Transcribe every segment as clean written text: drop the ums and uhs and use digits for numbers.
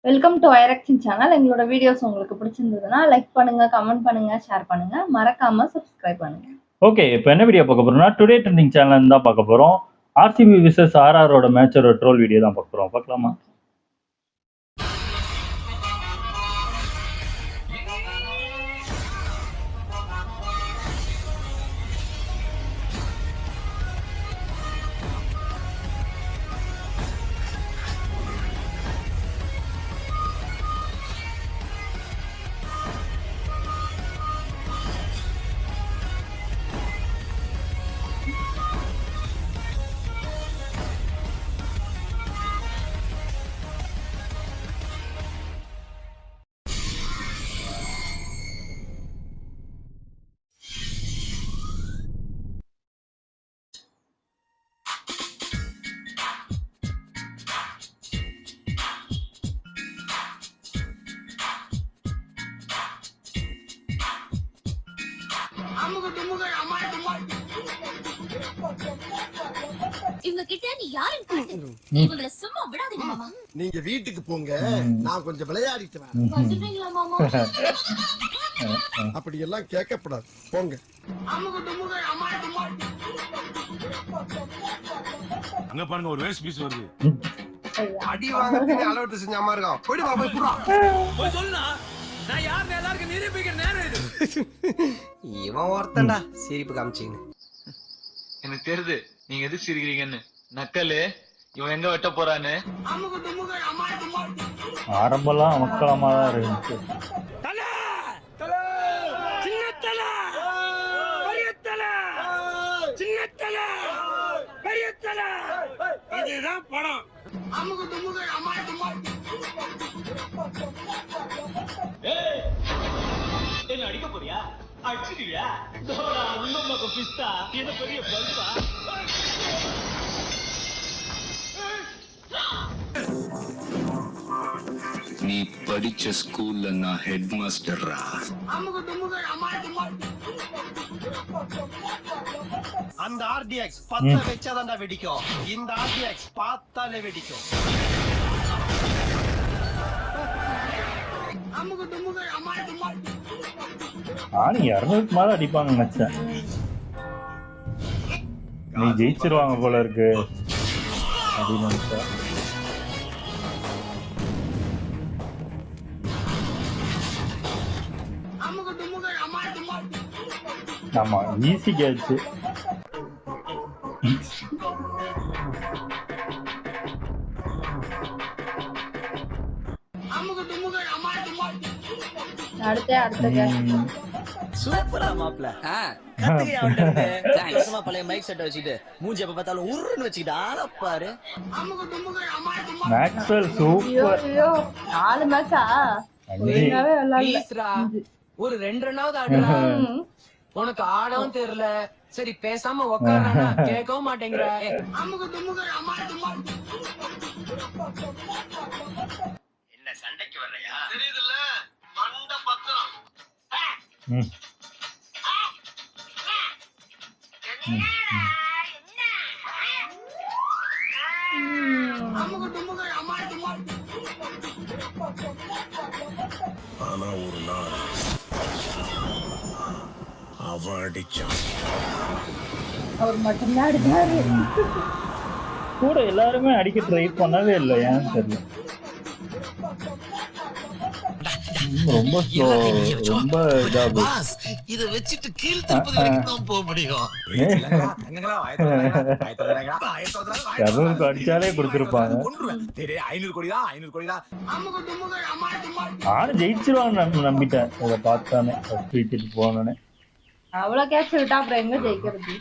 Welcome to ஐரக்ஷன் channel. எங்களோட videos உங்களுக்கு பிடிச்சிருந்ததுன்னா லைக் பண்ணுங்க, கமெண்ட் பண்ணுங்க, ஷேர் பண்ணுங்க. மறக்காம சப்ஸ்கிரைப் பண்ணுங்க. ஓகே, இப்போ என்ன வீடியோ பார்க்க போறோம்னா டுடே ட்ரெண்டிங் சேனல் தான் பார்க்க போறோம். ஆர்சிபி விசஸ் ஆர்ஆரோட மேட்சோட ட்ரோல் வீடியோ தான் பார்க்க போறோம். பார்க்கலாமா? இவங்க கிட்ட நீ யாருன்னு காட்டு. இவங்கள சும்மா விடாதீங்க மாமா. நீங்க வீட்டுக்கு போங்க, நான் கொஞ்சம் விளையாடிட்டு வரேன். வந்துட்டீங்களா மாமா? அப்படி எல்லாம் கேட்கப்படாது, போங்க. அங்க பாருங்க, ஒரு வேஸ்ட் பீஸ் வருது. அடி வாங்கறதுக்கு அளவுட்டு செஞ்ச மாதிரி இருக்கும். போய் வா, போய் புறா. போய் சொல்லுனா நான் யாருன்னு எல்லாருக்கும் நிரூபிக்கிற நேரம் இது. இவன் ஒருத்தன்டா சிரிப்பு காமிச்சிங்க. எனக்கு தெரியுது நீங்க எது சிரிக்கிறீங்கன்னு. நக்கலு இவன் எங்க வெட்ட போறான்னு. ஆரம்பம்லாம் மக்களமா தான் இருந்துச்சு. இதுதான் படம். என்ன அடிக்க போறியா? அடிச்சிருவியா? உன்னம்மாக்கு பிஸ்தா என்ன பெரிய பல்பா? நீ படிச்ச ஸ்கூல்ல நான் ஹெட் மாஸ்டர்ரா. அந்த ஆர்டிஎக்ஸ் 10 வெச்சாதான்டா வெடிக்கும். இந்த ஆர்டிஎக்ஸ் பார்த்தாலே வெடிக்கும். ஆனா 200க்கு மேல அடிப்பாங்க நினைச்சேன். நீ ஜெயிச்சிருவாங்க போல இருக்கு அப்படின்னு நினைச்சேன். ஆமா, ஈஸி கேட்ச். அடுத்த சூப்பரா மாப்ள. கத்துக்கியா அவன்கிட்ட சும்மா பழைய மைக் செட் வச்சுட்டு மூஞ்சி எப்ப பார்த்தாலும் உருன்னு வச்சுக்கிட்டு ஆள பாரு. Maxwell super. ஐயோ 4 மேட்சா ஒழுங்காவே விளையாடல. ஒரு 2 ரன்னாவது ஆடுறா. உனக்கு ஆடவும் தெரியல. சரி பேசாம உட்கார்றானா கேட்கவும் மாட்டேங்கிற. என்ன சண்டைக்கு வர்றையா? தெரியுதுல்ல, மண்ட பத்திரம். ஆனா ஒரு நாள் அவன் அடிச்சான். அவர் மட்டும்தான் அடிச்சாரு. கூட எல்லாருமே அடிக்க ட்ரை பண்ணவே இல்லை, ஏன்னு தெரியல. ரொம்ப ஸ்லோ, ரொம்ப இதாகுது. இத வச்சிட்டு கீழ் திருப்பதி வரைக்கும் தான் போக முடியும். 200க்கு அடிச்சாலே கொடுத்துருப்பாங்க. 500 கோடி தான், 500 கோடி தான். ஆனா ஜெயிச்சிருவான்னு நம்பிட்டேன். இதை பார்த்தானே வீட்டுக்கு போனோன்னே. அவ்வளவு கேட்ச் விட்டா அப்புறம் எங்க ஜெயிக்கிறது?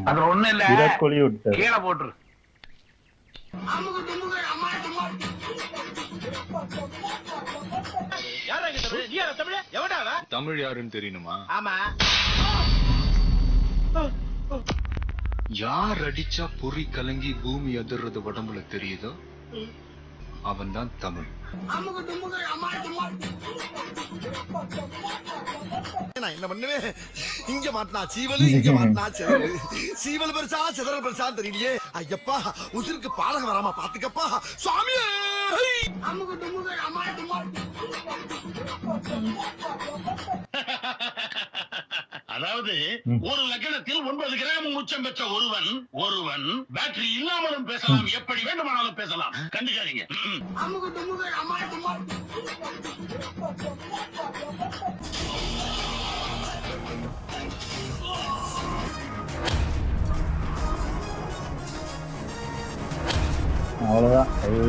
அதுல ஒண்ணு இல்ல, விராட் கோலி விட்டாரு. கீழே போட்டுரு. தமிழ் யாருன்னு தெரியணுமா? ஆமா, யார் அடிச்சா பொறி கலங்கி பூமி அதிர்றது உடம்புல தெரியுதோ அவன் தான் தமிழ். நான் என்ன பண்ணுவேன்? இங்க மாட்டினா சீவல், இங்க மாட்டினா செதறு. சீவல் பெருசா செதறல் பெருசா தெரியலையே. ஐயப்பா, உசுருக்கு பாலகம் வராம பாத்துக்கப்பா. சுவாமியே அதாவது ஒரு லக்னத்தில் 9 கிராம் உச்சம் பெற்ற ஒருவன் பேட்டரி இல்லாமலும் பேசலாம், எப்படி வேண்டுமானாலும் பேசலாம். கண்டுக்காதீங்க. அவ்வளோதான். அது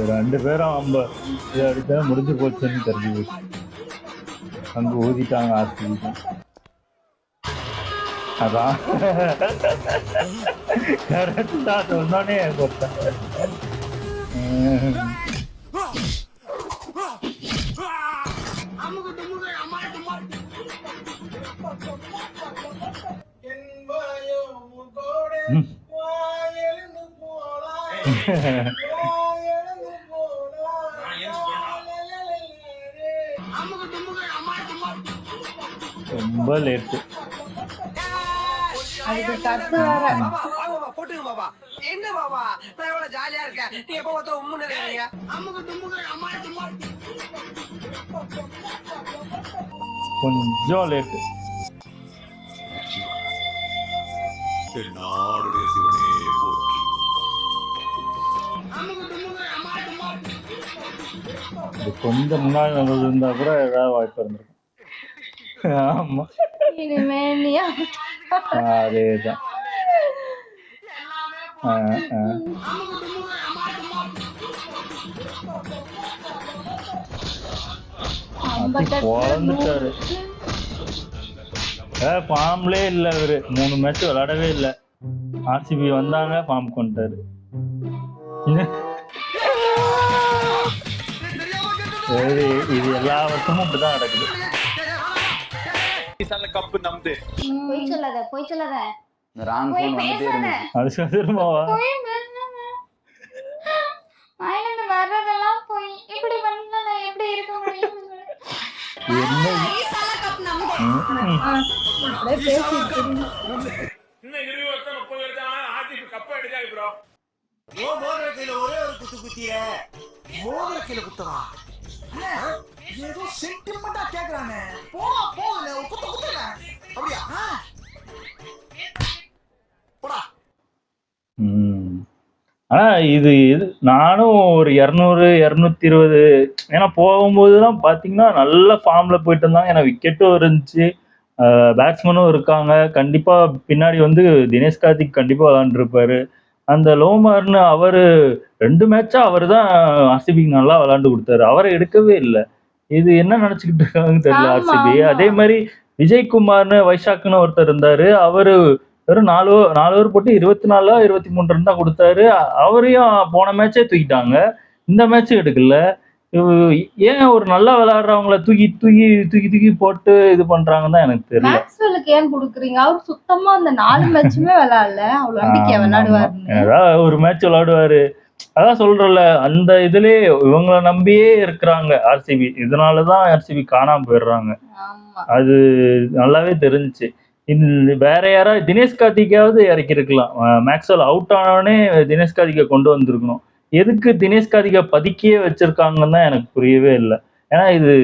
2 பேரும் நம்ம இதை அடித்தா முடிஞ்சு போச்சுன்னு தெரிஞ்சு போச்சு. அங்கே ஊதிட்டாங்க ஆர்சிபி. அதான் கரெக்டாக சொன்னோன்னே கொடுத்தாங்க. ரொம்ப லேட்டு. அதுக்கு கத்து வேற. போட்டுங்க பாபா. என்ன பாபா நான் எவ்வளவு ஜாலியா இருக்கேன், நீ எப்ப பார்த்தா உம்முன்னு இருக்கீங்க. கொஞ்சம் லேட்டு. கொஞ்சம் முன்னாடி இருந்தா கூட ஏதாவது வாய்ப்பு இருந்திருக்கும். ஆமா, இனிமே நீ அதேதான். குழந்துட்டாரு. ஃபார்ம்லே இல்ல அவரு. 3 மேட்ச் விளையாடவே இல்லை. ஆர்சிபி வந்தாங்க, ஃபார்ம் கொண்டாரு. சரி, இது எல்லா வருஷமும் அப்படிதான் நடக்குது. போய் சொல்லாத அது திரும்பவா வாயிலிருந்து வர்றதெல்லாம் போய் இப்படி பண்ணா எப்படி இருக்க முடியும்? என்ன? அப்படியே பேசிட்டு இன்னும் 20 வருஷம் 30 வருஷம் ஆர்சிபி கப் அடிச்சாங்க ப்ரோ. மோதிர கையில ஒரே ஒரு குத்து குத்திய மோதிர கையில குத்தவா? ஏதோ சென்டிமெண்டா கேக்குறானே. போல ஒரு குத்து குத்துல அப்படியா? போடா. ஆனா இது நானும் ஒரு 200 220, ஏன்னா போகும்போதுலாம் பாத்தீங்கன்னா நல்ல ஃபார்ம்ல போயிட்டு இருந்தாங்க. ஏன்னா விக்கெட்டும் இருந்துச்சு, பேட்ஸ்மேனும் இருக்காங்க. கண்டிப்பா பின்னாடி வந்து தினேஷ் கார்த்திக் கண்டிப்பா விளையாண்டுருப்பாரு. அந்த லோமார்னு அவரு 2 மேட்சா அவர் தான் ஆர்சிபிக்கு நல்லா விளையாண்டு கொடுத்தாரு. அவரை எடுக்கவே இல்லை. இது என்ன நினைச்சுக்கிட்டு இருக்காங்கன்னு தெரியல ஆர்சிபி. அதே மாதிரி விஜய்குமார்னு வைஷாக்னு ஒருத்தர் இருந்தாரு. அவரு வெறும் 4 ஓவர் போட்டு 24 23 ரன் தான் கொடுத்தாரு. அவரையும் போன மேட்சே தூக்கிட்டாங்க, இந்த மேட்ச் எடுக்கல. ஏன் ஒரு நல்லா விளையாடுறவங்கள தூக்கி தூக்கி தூக்கி தூக்கி போட்டு இது பண்றாங்கன்னு தான் எனக்கு தெரியல. மேக்ஸ்வெலுக்கு ஏன் குடுக்குறீங்க? அவர் சுத்தமா அந்த 4 மேட்சுமே விளையாடல. அவ்வளவு நம்பிக்கை விளையாடுவாருன்னு. ஏதாவது ஒரு மேட்ச் விளையாடுவாரு. அதான் சொல்றல, அந்த இதுலயே இவங்களை நம்பியே இருக்கிறாங்க ஆர்சிபி. இதனாலதான் ஆர்சிபி காணாம போயிடுறாங்க. அது நல்லாவே தெரிஞ்சுச்சு. வேற யாராவது தினேஷ் கார்த்திக்காவது இறக்கி இருக்கலாம். மேக்ஸ்வெல் அவுட் ஆனவனே தினேஷ் கார்த்திகை கொண்டு வந்திருக்கணும். எதுக்கு தினேஷ் கார்த்திகை பதுக்கியே வச்சிருக்காங்கன்னு தான் எனக்கு புரியவே இல்லை. ஏன்னா இது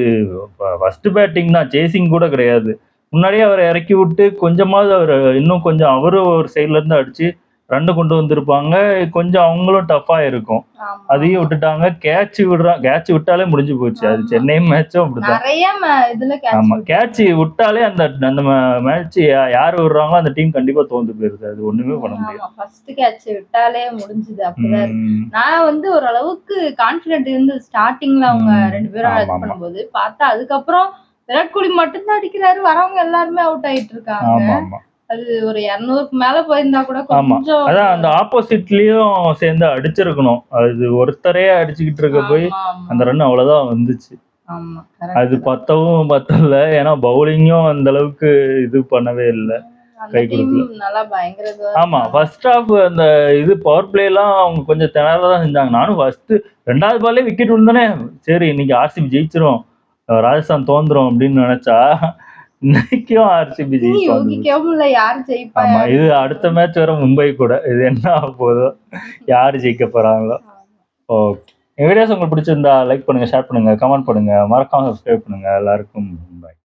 ஃபர்ஸ்ட் பேட்டிங் தான், சேசிங் கூட கிடையாது. முன்னாடியே அவரை இறக்கி விட்டு கொஞ்சமாவது அவர் இன்னும் கொஞ்சம் அவரும் ஒரு சைட்ல இருந்து அடிச்சு ரன்னு கொண்டு வந்திருப்பாங்க. கொஞ்சம் அவங்களும் டஃபா இருக்கும். அதையும் விட்டுட்டாங்க. கேட்ச் விட்டாலே முடிஞ்சு போச்சு. அது சென்னை மேட்சும் அப்படிதான். ஆமா, கேட்ச் விட்டாலே அந்த மேட்ச் யாரு விடுறாங்களோ அந்த டீம் கண்டிப்பா தோந்து போயிருது. அது ஒண்ணுமே பண்ண முடியாது. ஃபர்ஸ்ட் கேட்ச் விட்டாலே முடிஞ்சது. அப்படிதான் நான் வந்து ஓரளவுக்கு கான்பிடென்ட் இருந்து ஸ்டார்டிங்ல அவங்க 2 பேரும் இது பண்ணும்போது பார்த்தா, அதுக்கப்புறம் விராட் கோலி மட்டும்தான் அடிக்கிறாரு, வரவங்க எல்லாருமே அவுட் ஆயிட்டு இருக்காங்க. அது ஒரு 200க்கு மேல போயிருந்தா கூட கொஞ்சம் அதான் அந்த ஆப்போசிட்லயும் சேர்ந்து அடிச்சிருக்கணும். அது ஒருத்தரே அடிச்சுக்கிட்டு இருக்க போய் அந்த ரன் அவ்வளவுதான் வந்துச்சு. அது பத்தல. ஏன்னா பவுலிங்கும் அந்த அளவுக்கு இது பண்ணவே இல்லை, கை கொடுக்கல. ஆமா, ஃபர்ஸ்ட் ஹாஃப் அந்த இது பவர் பிளே எல்லாம் அவங்க கொஞ்சம் திணறதான் செஞ்சாங்க. நானும் ஃபர்ஸ்ட் 2வது பால்லே விக்கெட் விழுந்தானே, சரி இன்னைக்கு ஆர்சிபி ஜெயிச்சிரும், ராஜஸ்தான் தோந்துரும் அப்படின்னு நினைச்சா இன்னைக்கும் ஆர்சிபி ஜெயிப்பாங்க. ஆமா, இது அடுத்த மேட்ச் வர மும்பை கூட. இது என்ன ஆக போதோ, யாரு ஜெயிக்க போறாங்களோ. ஓகே. என் வீடியோஸ் உங்களுக்கு பிடிச்சிருந்தா லைக் பண்ணுங்க, ஷேர் பண்ணுங்க, கமெண்ட் பண்ணுங்க, மறக்காம சப்ஸ்கிரைப் பண்ணுங்க. எல்லாருக்கும் பாய்.